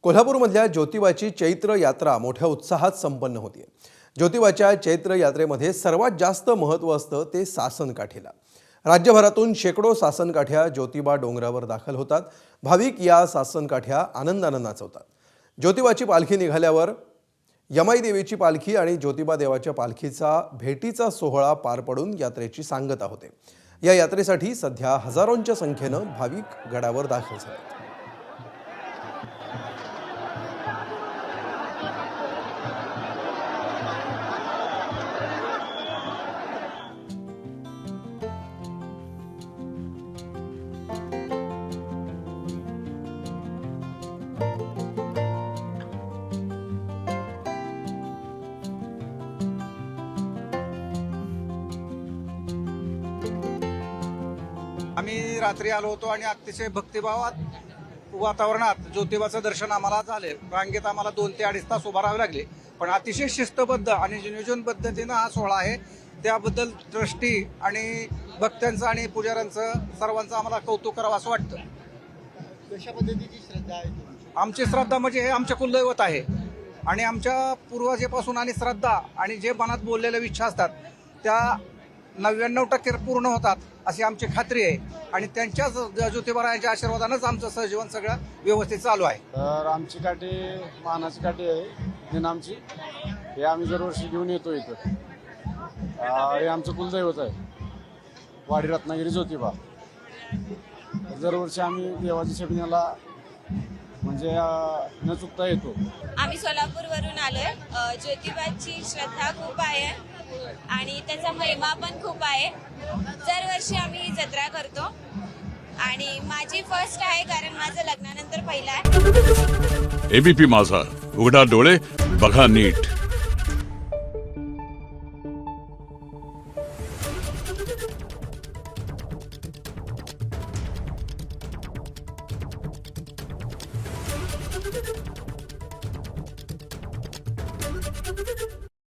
कोल्हापूरमधल्या ज्योतिबाची चैत्र यात्रा मोठ्या उत्साहात संपन्न होते। ज्योतिबाच्या चैत्र यात्रेमध्ये सर्वात जास्त महत्त्व असतं ते सासनकाठीला। राज्यभरातून शेकडो सासनकाठ्या ज्योतिबा डोंगरावर दाखल होतात। भाविक या सासनकाठ्या आनंदाने नाचवतात। ज्योतिबाची पालखी निघाल्यावर यमाई देवीची पालखी आणि ज्योतिबा देवाच्या पालखीचा भेटीचा सोहळा पार पडून यात्रेची सांगता होते। या यात्रेसाठी सध्या हजारोंच्या संख्येने भाविक गडावर दाखल झाले। आम्ही रात्री आलो होतो आणि अतिशय भक्तिभावात वातावरणात ज्योतिबाचं दर्शन आम्हाला झाले। रांगेत आम्हाला 2 ते 2.5 तास उभा राहावे लागले, पण अतिशय शिस्तबद्ध आणि नियोजन पद्धतीनं हा सोहळा आहे। त्याबद्दल ट्रस्टी आणि भक्तांचं आणि पुजाऱ्यांचं सर्वांचं आम्हाला कौतुक करावं असं वाटतं। कशा पद्धतीची श्रद्धा आहे तुमची? आमची श्रद्धा म्हणजे हे आमचे कुलदैवत आहे आणि आमच्या पूर्वजेपासून आणि श्रद्धा आणि जे मनात बोललेल्या इच्छा असतात त्या 99% पूर्ण होतात अशी आमची खात्री आहे आणि त्यांच्याच ज्योतिबारायांच्या आशीर्वादानेच आमचं सहजीवन सगळं व्यवस्थित चालू आहे। तर आमची काठी मानाची काठी आहे निनामची, हे आम्ही दरवर्षी घेऊन येतो इथं। हे आमचं कुलदैवत आहे वाडी रत्नागिरी ज्योतिबा। दरवर्षी आम्ही देवाच्या सेवण्याला म्हणजे न चुकता येतो। आम्ही सोलापूरवरून आलोय। ज्योतिबाची श्रद्धा खूप आहे आणि त्याचा महिमा पण खूप आहे। दरवर्षी आम्ही ही जत्रा करतो आणि माझी फर्स्ट आहे कारण माझं लग्नानंतर पहिला आहे। एबीपी माझा, उघडा डोळे बघा नीट।